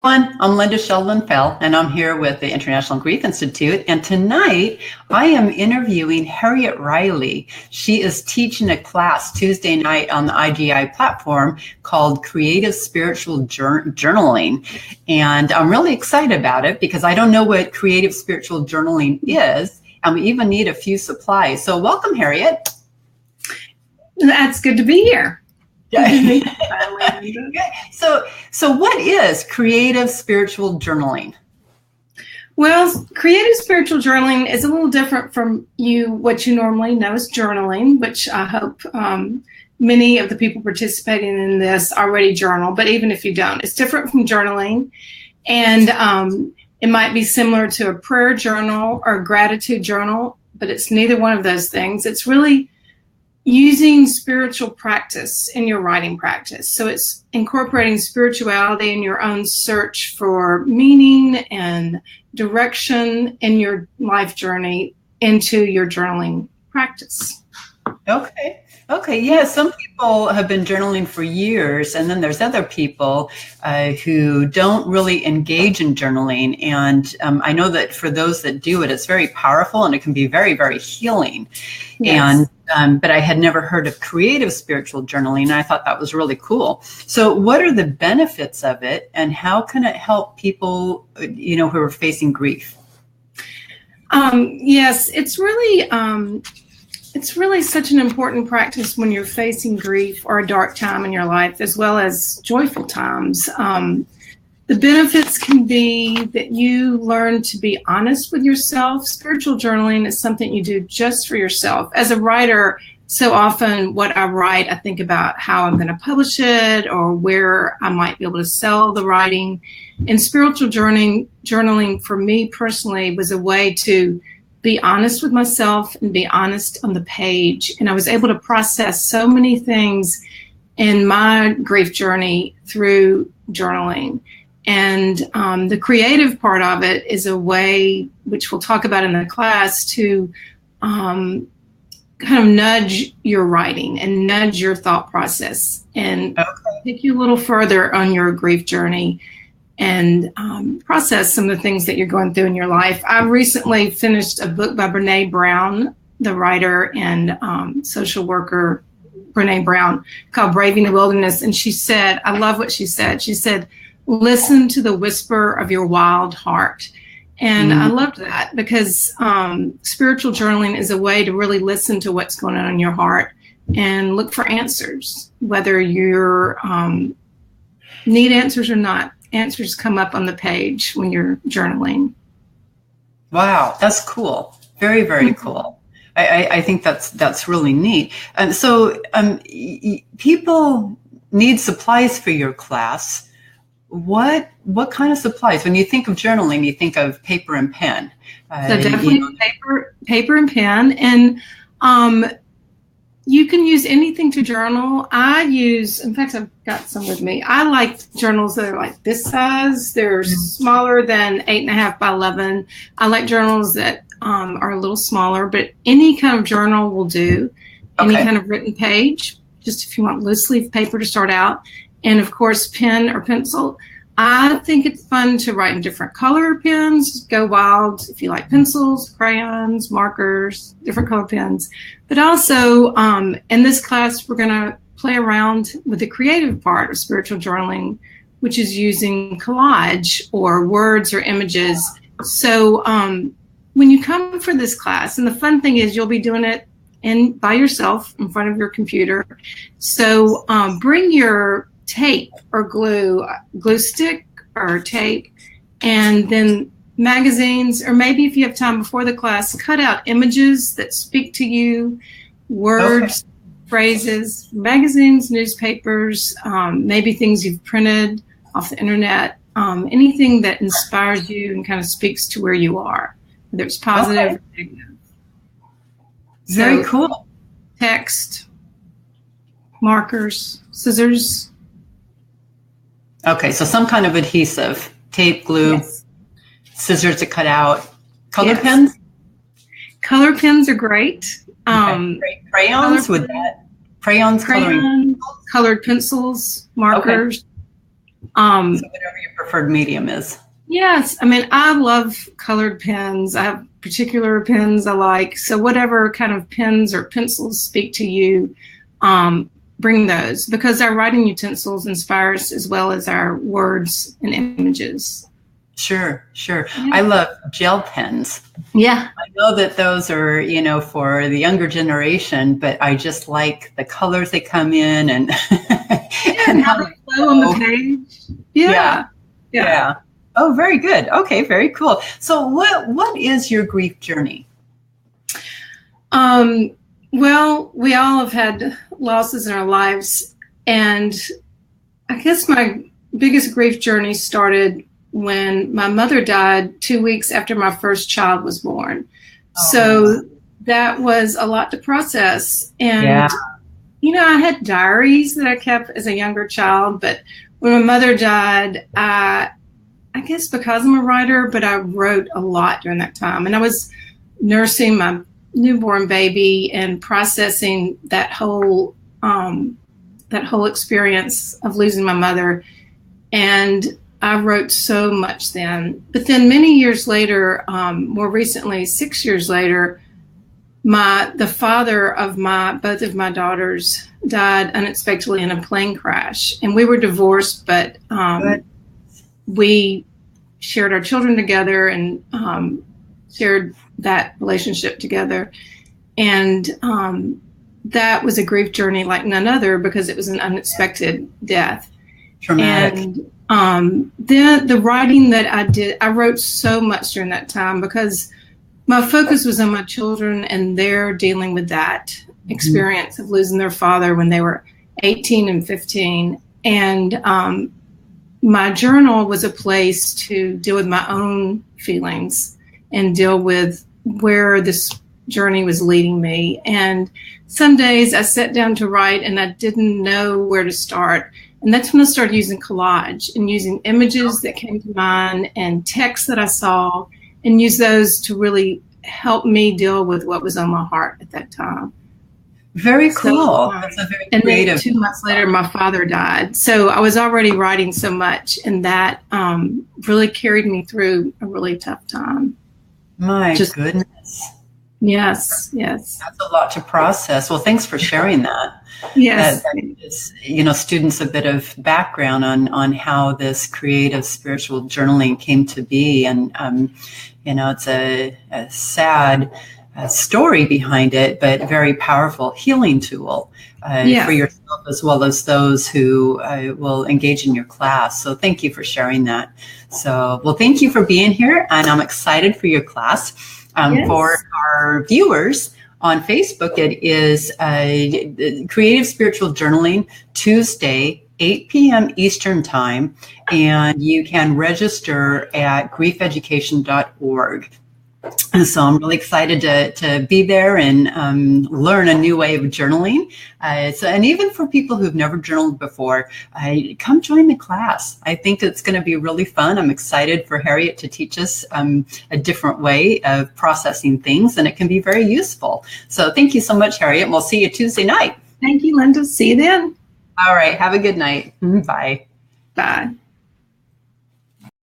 I'm Linda Sheldon-Fell, and I'm here with the International Grief Institute. And tonight, I am interviewing Harriet Riley. She is teaching a class Tuesday night on the IGI platform called Creative Spiritual Journaling. And I'm really excited about it because I don't know what creative spiritual journaling is, and we even need a few supplies. So welcome, Harriet. That's good to be here. So what is creative spiritual journaling? Well, creative spiritual journaling is a little different from what you normally know as journaling, which I hope many of the people participating in this already journal, but even if you don't, it's different from journaling. And it might be similar to a prayer journal or a gratitude journal, but it's neither one of those things. It's really using spiritual practice in your writing practice. So it's incorporating spirituality in your own search for meaning and direction in your life journey into your journaling practice. Okay. Yeah, some people have been journaling for years, and then there's other people who don't really engage in journaling. And I know that for those that do it, it's very powerful and it can be very, very healing. Yes. But I had never heard of creative spiritual journaling, and I thought that was really cool. So what are the benefits of it, and how can it help people, who are facing grief? Yes, it's really such an important practice when you're facing grief or a dark time in your life, as well as joyful times. The benefits can be that you learn to be honest with yourself. Spiritual journaling is something you do just for yourself. As a writer, so often what I write, I think about how I'm going to publish it or where I might be able to sell the writing. And spiritual journaling for me personally was a way to be honest with myself and be honest on the page. And I was able to process so many things in my grief journey through journaling. And the creative part of it is a way, which we'll talk about in the class, to kind of nudge your writing and nudge your thought process and take you a little further on your grief journey and process some of the things that you're going through in your life. I recently finished a book by Brene Brown, the writer and social worker Brene Brown, called Braving the Wilderness. And she said, I love what she said. She said, listen to the whisper of your wild heart. And I loved that because spiritual journaling is a way to really listen to what's going on in your heart and look for answers, whether you need answers or not. Answers come up on the page when you're journaling. Wow, that's cool. Very, very cool. I think that's really neat. And so people need supplies for your class. What kind of supplies? When you think of journaling, you think of paper and pen. So definitely paper and pen. And you can use anything to journal. In fact, I've got some with me. I like journals that are like this size. They're smaller than 8.5 by 11. I like journals that are a little smaller, but any kind of journal will do. Any kind of written page, just if you want loose leaf paper to start out. And of course, pen or pencil. I think it's fun to write in different color pens. Go wild if you like pencils, crayons, markers, different color pens. But also, in this class, we're going to play around with the creative part of spiritual journaling, which is using collage or words or images. So when you come for this class, and the fun thing is you'll be doing it by yourself in front of your computer. So bring your tape or glue stick or tape, and then magazines, or maybe if you have time before the class, cut out images that speak to you, words, phrases, magazines, newspapers, maybe things you've printed off the internet, anything that inspires you and kind of speaks to where you are, whether it's positive or negative. Very cool. Text, markers, scissors. Okay, so some kind of adhesive, tape, glue, scissors to cut out. Color pens? Color pens are great. Crayons with that? Crayons, colored pencils, markers. So whatever your preferred medium is. Yes. I mean, I love colored pens. I have particular pens I like. So whatever kind of pens or pencils speak to you, bring those, because our writing utensils inspire us as well as our words and images. Sure. Yeah. I love gel pens. Yeah. I know that those are, for the younger generation, but I just like the colors they come in and, and how they flow on the page. Yeah. Oh, very good. Okay, very cool. So what is your grief journey? Well, we all have had losses in our lives, and I guess my biggest grief journey started when my mother died 2 weeks after my first child was born. So that was a lot to process. And, I had diaries that I kept as a younger child, but when my mother died, I guess because I'm a writer, but I wrote a lot during that time. And I was nursing my newborn baby and processing that whole experience of losing my mother. And I wrote so much then. But then many years later, more recently, 6 years later, the father of both of my daughters died unexpectedly in a plane crash. And we were divorced, but we shared our children together and shared that relationship together. And that was a grief journey like none other, because it was an unexpected death. Traumatic. And then the writing that I did, I wrote so much during that time because my focus was on my children and their dealing with that experience of losing their father when they were 18 and 15. And my journal was a place to deal with my own feelings and deal with where this journey was leading me. And some days I sat down to write and I didn't know where to start. And that's when I started using collage and using images that came to mind and texts that I saw, and use those to really help me deal with what was on my heart at that time. Very cool. That's a very and creative. Then 2 months later, my father died. So I was already writing so much, and that really carried me through a really tough time. My goodness. Yes. That's a lot to process. Well, thanks for sharing that. Yes. That gives, students a bit of background on how this creative spiritual journaling came to be. And, it's a sad story behind it, but very powerful healing tool for yourself as well as those who will engage in your class. So thank you for sharing that. So, well, thank you for being here. And I'm excited for your class. For our viewers on Facebook, it is Creative Spiritual Journaling, Tuesday, 8 p.m. Eastern Time, and you can register at griefeducation.org. So I'm really excited to be there and learn a new way of journaling. And even for people who've never journaled before, come join the class. I think it's going to be really fun. I'm excited for Harriet to teach us a different way of processing things, and it can be very useful. So thank you so much, Harriet. And we'll see you Tuesday night. Thank you, Linda. See you then. All right. Have a good night. Bye. Bye.